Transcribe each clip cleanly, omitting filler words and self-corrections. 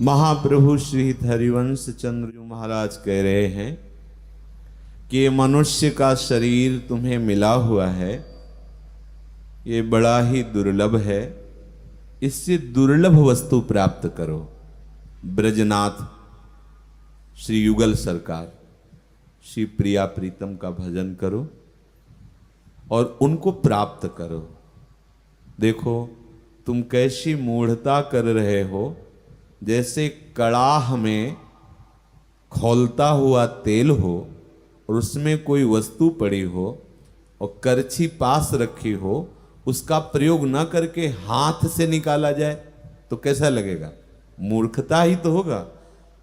महाप्रभु श्री हरिवंश चंद्र जी महाराज कह रहे हैं कि ये मनुष्य का शरीर तुम्हें मिला हुआ है, ये बड़ा ही दुर्लभ है, इससे दुर्लभ वस्तु प्राप्त करो। ब्रजनाथ श्री युगल सरकार श्री प्रिया प्रीतम का भजन करो और उनको प्राप्त करो। देखो तुम कैसी मूढ़ता कर रहे हो, जैसे कड़ाह में खौलता हुआ तेल हो और उसमें कोई वस्तु पड़ी हो और करछी पास रखी हो, उसका प्रयोग न करके हाथ से निकाला जाए तो कैसा लगेगा? मूर्खता ही तो होगा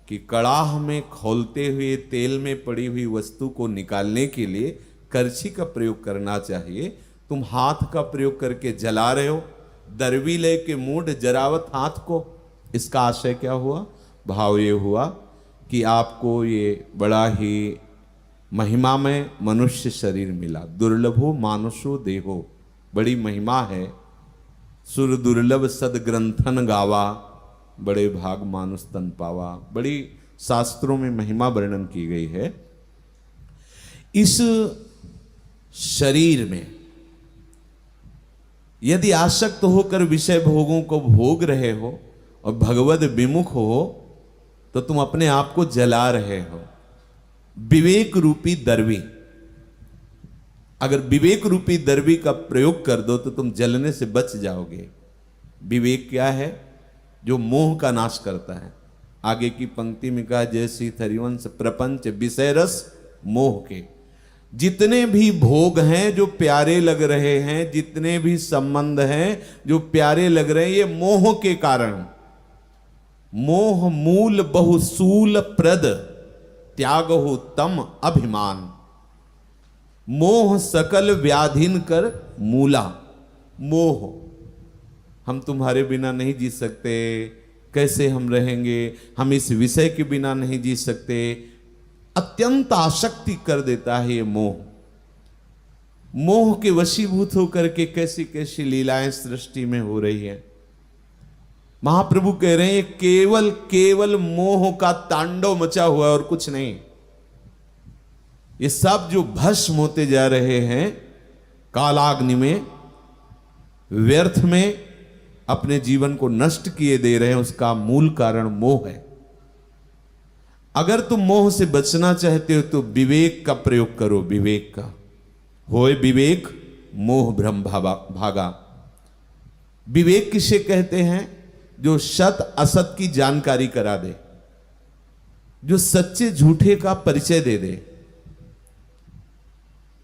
कि कड़ाह में खौलते हुए तेल में पड़ी हुई वस्तु को निकालने के लिए करछी का प्रयोग करना चाहिए। तुम हाथ का प्रयोग करके जला रहे हो। दरवी ले के मूढ़ जरावत हाथ को, इसका आशय क्या हुआ? भाव ये हुआ कि आपको ये बड़ा ही महिमामय मनुष्य शरीर मिला। दुर्लभो मानुषो देहो, बड़ी महिमा है। सुर दुर्लभ सदग्रंथन गावा, बड़े भाग मानुष तन पावा। बड़ी शास्त्रों में महिमा वर्णन की गई है। इस शरीर में यदि आसक्त होकर विषय भोगों को भोग रहे हो और भगवद विमुख हो तो तुम अपने आप को जला रहे हो। विवेक रूपी दर्वी, अगर विवेक रूपी दर्वी का प्रयोग कर दो तो तुम जलने से बच जाओगे। विवेक क्या है? जो मोह का नाश करता है। आगे की पंक्ति में कहा, जैसी हरिवंश प्रपंच विषय रस मोह के। जितने भी भोग हैं जो प्यारे लग रहे हैं, जितने भी संबंध हैं जो प्यारे लग रहे हैं, ये मोह के कारण। मोह मूल बहुसूल प्रद, त्याग हो तम अभिमान। मोह सकल व्याधिन कर मूला। मोह, हम तुम्हारे बिना नहीं जी सकते, कैसे हम रहेंगे, हम इस विषय के बिना नहीं जी सकते, अत्यंत आसक्ति कर देता है ये मोह। मोह के वशीभूत होकर के कैसी कैसी लीलाएं सृष्टि में हो रही हैं। महाप्रभु कह रहे हैं केवल केवल मोह का तांडव मचा हुआ है और कुछ नहीं। ये सब जो भस्म होते जा रहे हैं कालाग्नि में, व्यर्थ में अपने जीवन को नष्ट किए दे रहे हैं, उसका मूल कारण मोह है। अगर तुम मोह से बचना चाहते हो तो विवेक का प्रयोग करो। विवेक का होए विवेक, मोह भ्रम भागा। विवेक किसे कहते हैं? जो सत असत की जानकारी करा दे, जो सच्चे झूठे का परिचय दे दे।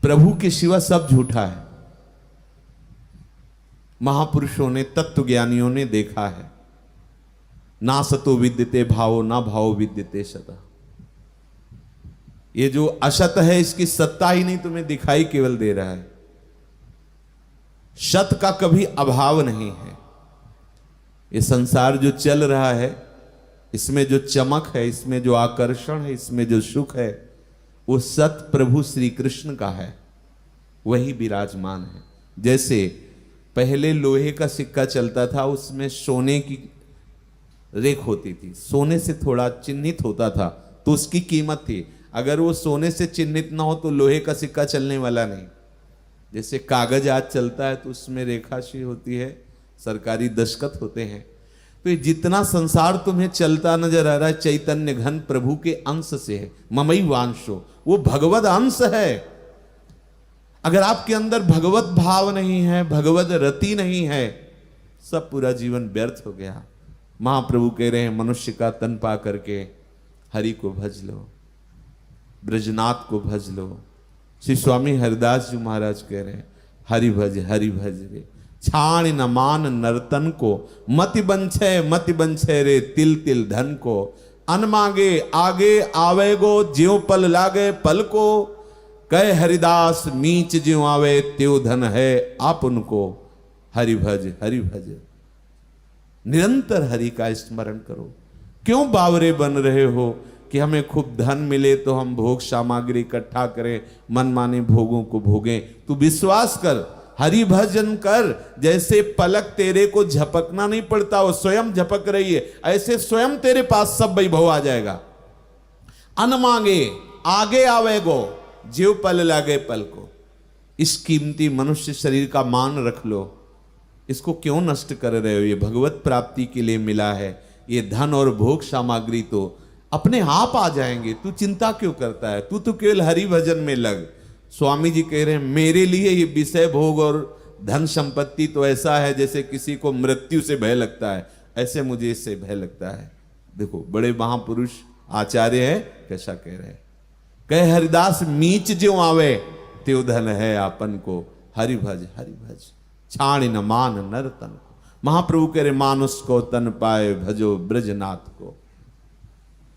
प्रभु के सिवा सब झूठा है। महापुरुषों ने, तत्वज्ञानियों ने देखा है, ना सतो विद्यते भावो ना भावो विद्यते सता। ये जो असत है इसकी सत्ता ही नहीं तुम्हें दिखाई केवल दे रहा है। सत का कभी अभाव नहीं है। ये संसार जो चल रहा है, इसमें जो चमक है, इसमें जो आकर्षण है, इसमें जो सुख है, वो सत प्रभु श्री कृष्ण का है, वही विराजमान है। जैसे पहले लोहे का सिक्का चलता था, उसमें सोने की रेख होती थी, सोने से थोड़ा चिन्हित होता था तो उसकी कीमत थी। अगर वो सोने से चिन्हित ना हो तो लोहे का सिक्का चलने वाला नहीं। जैसे कागज आज चलता है तो उसमें रेखाशी होती है, सरकारी दस्तखत होते हैं। तो ये जितना संसार तुम्हें चलता नजर आ रहा है, चैतन्य घन प्रभु के अंश से है। ममई वांशो, वो भगवद अंश है। अगर आपके अंदर भगवत भाव नहीं है, भगवत रति नहीं है, सब पूरा जीवन व्यर्थ हो गया। महाप्रभु कह रहे हैं मनुष्य का तन पा करके हरि को भज लो, ब्रजनाथ को भज लो। श्री स्वामी हरिदास जी महाराज कह रहे हैं हरि भज रे, छाण न मान नर्तन को, मति बंछे रे तिल तिल धन को। अन मांगे आगे आवेगो, ज्यों पल लागे पल को। कह हरिदास मीच ज्यों आवे, त्यो धन है आप उनको। हरि भज। निरंतर हरि का स्मरण करो। क्यों बावरे बन रहे हो कि हमें खूब धन मिले तो हम भोग सामग्री इकट्ठा करें, मनमाने भोगों को भोगें? तू विश्वास कर, हरि भजन कर, जैसे पलक तेरे को झपकना नहीं पड़ता, वो स्वयं झपक रही है, ऐसे स्वयं तेरे पास सब वैभव आ जाएगा। अन मांगे आगे आवेगो, जीव पल लागे पल को। इस कीमती मनुष्य शरीर का मान रख लो, इसको क्यों नष्ट कर रहे हो? ये भगवत प्राप्ति के लिए मिला है। ये धन और भोग सामग्री तो अपने आप आ जाएंगे, तू चिंता क्यों करता है? तू तो केवल हरि भजन में लग। स्वामी जी कह रहे हैं मेरे लिए ये विषय भोग और धन संपत्ति तो ऐसा है जैसे किसी को मृत्यु से भय लगता है, ऐसे मुझे इससे भय लगता है। देखो बड़े महापुरुष आचार्य है कैसा कह रहे हैं, कहे हरिदास मीच ज्यों आवे त्यो धन है आपन को, हरि भज छाण न मान नर तन को। महाप्रभु कह रहे मानुष को तन पाए भजो ब्रजनाथ को,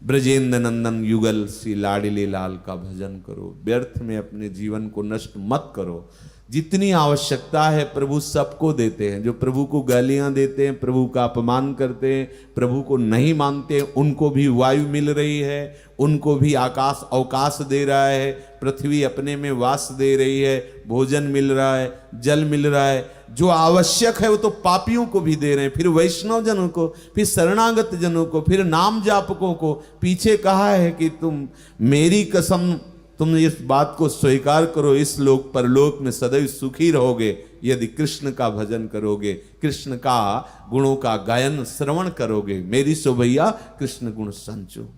ब्रजेंद्र नंदन युगल सी लाडली लाल का भजन करो। व्यर्थ में अपने जीवन को नष्ट मत करो। जितनी आवश्यकता है प्रभु सबको देते हैं। जो प्रभु को गालियां देते हैं, प्रभु का अपमान करते हैं, प्रभु को नहीं मानते, उनको भी वायु मिल रही है, उनको भी आकाश अवकाश दे रहा है, पृथ्वी अपने में वास दे रही है, भोजन मिल रहा है, जल मिल रहा है। जो आवश्यक है वो तो पापियों को भी दे रहे हैं, फिर वैष्णव जनों को, फिर शरणागत जनों को, फिर नाम जापकों को। पीछे कहा है कि तुम मेरी कसम, तुम इस बात को स्वीकार करो, इस लोक परलोक में सदैव सुखी रहोगे यदि कृष्ण का भजन करोगे, कृष्ण का गुणों का गायन श्रवण करोगे। मेरी सो भैया कृष्ण गुण संचो।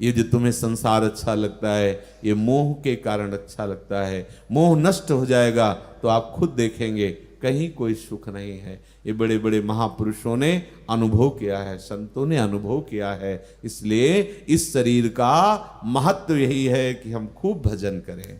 ये जो तुम्हें संसार अच्छा लगता है, ये मोह के कारण अच्छा लगता है। मोह नष्ट हो जाएगा तो आप खुद देखेंगे कहीं कोई सुख नहीं है। ये बड़े बड़े महापुरुषों ने अनुभव किया है, संतों ने अनुभव किया है। इसलिए इस शरीर का महत्व यही है कि हम खूब भजन करें।